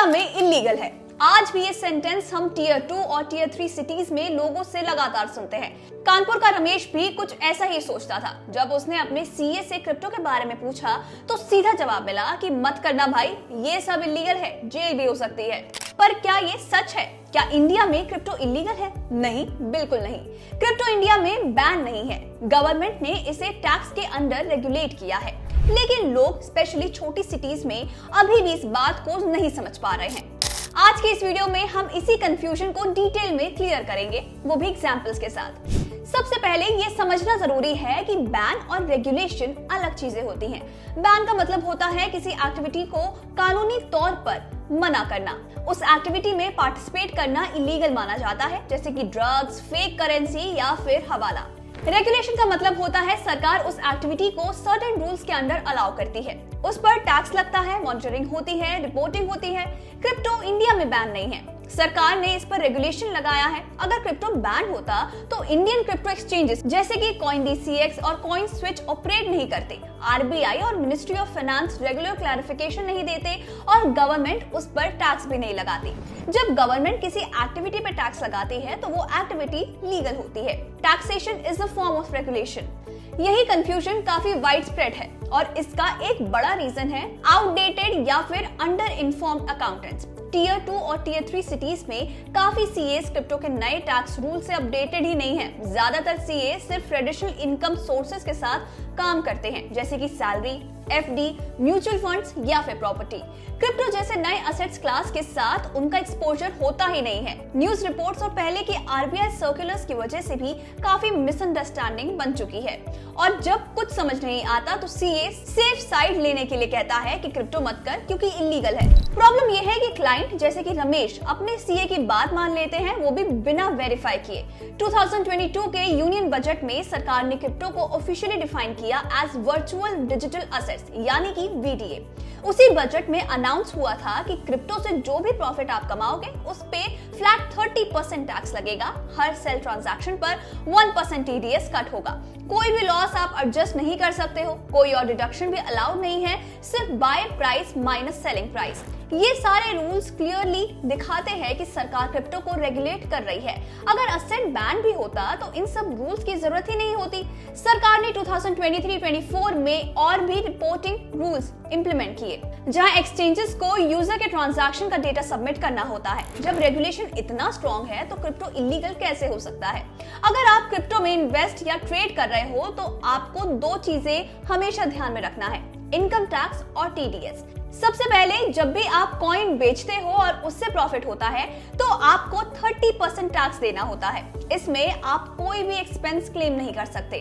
India में illegal है। आज भी ये सेंटेंस हम टीयर 2 और टीयर 3 सिटीज में लोगों से लगातार सुनते हैं। कानपुर का रमेश भी कुछ ऐसा ही सोचता था। जब उसने अपने सीए से क्रिप्टो के बारे में पूछा तो सीधा जवाब मिला कि मत करना भाई, ये सब इलीगल है, जेल भी हो सकती है। पर क्या ये सच है? क्या इंडिया में क्रिप्टो इलीगल है? नहीं, बिल्कुल नहीं। क्रिप्टो इंडिया में बैन नहीं है। गवर्नमेंट ने इसे टैक्स के अंडर रेगुलेट किया है, लेकिन लोग स्पेशली छोटी सिटीज में अभी भी इस बात को नहीं समझ पा रहे हैं। आज की इस वीडियो में हम इसी कंफ्यूजन को डिटेल में क्लियर करेंगे, वो भी एग्जांपल्स के साथ। सबसे पहले ये समझना जरूरी है कि बैन और रेगुलेशन अलग चीजें होती हैं। बैन का मतलब होता है किसी एक्टिविटी को कानूनी तौर पर मना करना। उस एक्टिविटी में पार्टिसिपेट करना इलीगल माना जाता है, जैसे कि ड्रग्स, फेक करेंसी या फिर हवाला। रेगुलेशन का मतलब होता है सरकार उस एक्टिविटी को सर्टेन रूल्स के अंडर अलाउ करती है। उस पर टैक्स लगता है, मॉनिटरिंग होती है, रिपोर्टिंग होती है। क्रिप्टो इंडिया में बैन नहीं है, सरकार ने इस पर रेगुलेशन लगाया है। अगर क्रिप्टो बैन होता तो इंडियन क्रिप्टो एक्सचेंजेस जैसे कि CoinDCX और CoinSwitch ऑपरेट नहीं करते, आरबीआई और ministry of finance regular clarification नहीं देते और गवर्नमेंट उस पर टैक्स भी नहीं लगाती। जब गवर्नमेंट किसी एक्टिविटी पर टैक्स लगाती है तो वो एक्टिविटी लीगल होती है। Taxation is a form of regulation. यही कंफ्यूजन काफी वाइड स्प्रेड है और इसका एक बड़ा रीजन है आउटडेटेड या फिर अंडर इन्फॉर्म्ड अकाउंटेंट्स। टीयर 2 और टीयर 3 सिटीज में काफी सीएस क्रिप्टो के नए टैक्स रूल से अपडेटेड ही नहीं है। ज्यादातर सीए सिर्फ ट्रेडिशनल इनकम सोर्सेज के साथ काम करते हैं, जैसे कि सैलरी, एफडी, म्यूचुअल फंड्स या फिर प्रॉपर्टी। क्रिप्टो जैसे नए असेट्स क्लास के साथ उनका एक्सपोजर होता ही नहीं है। न्यूज रिपोर्ट्स और पहले की आरबीआई सर्कुलर्स की वजह से भी काफी मिसअंडरस्टैंडिंग बन चुकी है और जब कुछ समझ नहीं आता तो सीए सेफ साइड लेने के लिए कहता है कि क्रिप्टो मत कर क्योंकि इलीगल है। प्रॉब्लम यह है कि क्लाइंट जैसे कि रमेश अपने सीए की बात मान लेते हैं, वो भी बिना वेरीफाई किए। 2022 के यूनियन बजट में सरकार ने क्रिप्टो को ऑफिशियली डिफाइन किया एज वर्चुअल डिजिटल असेट्स यानी कि वीडीए। उसी बजट में अनाउंस हुआ था कि क्रिप्टो से जो भी प्रॉफिट आप कमाओगे उस पे फ्लैट 30% टैक्स लगेगा। हर सेल ट्रांजैक्शन पर 1% टीडीएस कट होगा। कोई भी लॉस आप एडजस्ट नहीं कर सकते हो, कोई और डिडक्शन भी अलाउड नहीं है, सिर्फ buy price minus selling price. ये सारे रूल्स क्लियरली दिखाते हैं कि सरकार क्रिप्टो को रेगुलेट कर रही है। अगर असेट बैन भी होता तो इन सब रूल्स की जरूरत ही नहीं होती। सरकार ने 2023-24 में और भी रिपोर्टिंग रूल्स इंप्लीमेंट किए, जहां एक्सचेंजेस को यूजर के ट्रांजैक्शन का डेटा सबमिट करना होता है। जब रेगुलेशन इतना स्ट्रॉन्ग है तो क्रिप्टो इलीगल कैसे हो सकता है? अगर आप क्रिप्टो में इन्वेस्ट या ट्रेड कर रहे हो तो आपको दो चीजें हमेशा ध्यान में रखना है, इनकम टैक्स और टीडीएस। सबसे पहले, जब भी आप कॉइन बेचते हो और उससे प्रॉफिट होता है तो आपको 30% टैक्स देना होता है। इसमें आप कोई भी एक्सपेंस क्लेम नहीं कर सकते।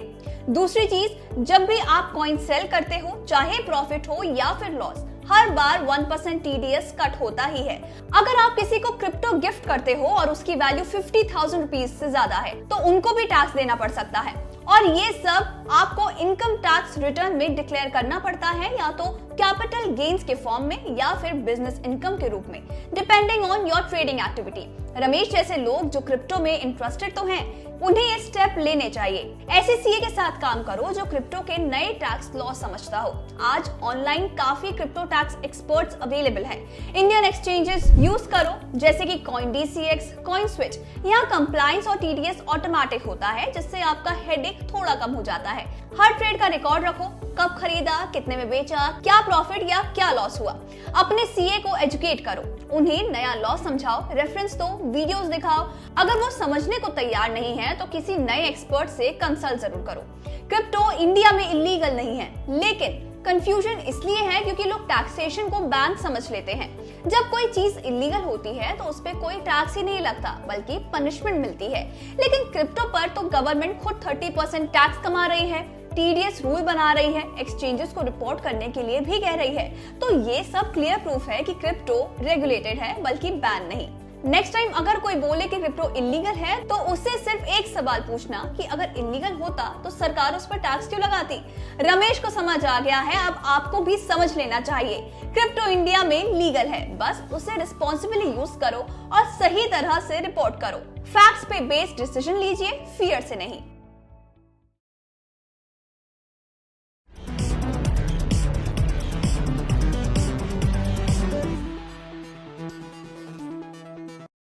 दूसरी चीज, जब भी आप कॉइन सेल करते हो, चाहे प्रॉफिट हो या फिर लॉस, हर बार 1% टीडीएस कट होता ही है। अगर आप किसी को क्रिप्टो गिफ्ट करते हो और उसकी वैल्यू 50,000 रुपीज से ज्यादा है तो उनको भी टैक्स देना पड़ सकता है और ये सब आपको इनकम टैक्स रिटर्न में डिक्लेयर करना पड़ता है, या तो कैपिटल गेन्स के फॉर्म में या फिर बिजनेस इनकम के रूप में, depending on your trading activity. Ramesh जैसे लोग जो क्रिप्टो में इंटरेस्टेड तो हैं, उन्हें ये स्टेप लेने चाहिए। ऐसे सीए के साथ काम करो जो क्रिप्टो के नए टैक्स लॉ समझता हो। आज ऑनलाइन काफी क्रिप्टो टैक्स एक्सपर्ट्स अवेलेबल हैं। इंडियन एक्सचेंजेस यूज करो जैसे कि CoinDCX, CoinSwitch। यहाँ कंप्लायंस और टीडीएस ऑटोमेटिक होता है, जिससे आपका हेडेक थोड़ा कम हो जाता है। हर ट्रेड का रिकॉर्ड रखो, कब खरीदा, कितने में बेचा, क्या प्रॉफिट या क्या लॉस हुआ। अपने सीए को एजुकेट करो, उन्हें नया लॉ समझाओ, रेफरेंस दो, वीडियोस दिखाओ। अगर वो समझने को तैयार नहीं है तो किसी नए एक्सपर्ट से कंसल्ट जरूर करो। क्रिप्टो इंडिया में इलीगल नहीं है, लेकिन कंफ्यूजन इसलिए है क्योंकि लोग टैक्सेशन को बैन समझ लेते हैं। जब कोई चीज इलीगल होती है तो उस पे कोई टैक्स ही नहीं लगता, बल्कि पनिशमेंट मिलती है। लेकिन क्रिप्टो पर तो गवर्नमेंट खुद 30% टैक्स कमा रही है, टीडीएस रूल बना रही है, एक्सचेंजेस को रिपोर्ट करने के लिए भी कह रही है। तो ये सब क्लियर प्रूफ है कि क्रिप्टो रेगुलेटेड है, बल्कि बैन नहीं। नेक्स्ट टाइम अगर कोई बोले कि क्रिप्टो इलीगल है तो उससे सिर्फ एक सवाल पूछना कि अगर इलीगल होता तो सरकार उस पर टैक्स क्यों लगाती? रमेश को समझ आ गया है, अब आपको भी समझ लेना चाहिए। क्रिप्टो इंडिया में लीगल है, बस उसे रिस्पॉन्सिबली यूज करो और सही तरह से रिपोर्ट करो। फैक्ट्स पे बेस्ड डिसीजन लीजिए, फियर से नहीं। है।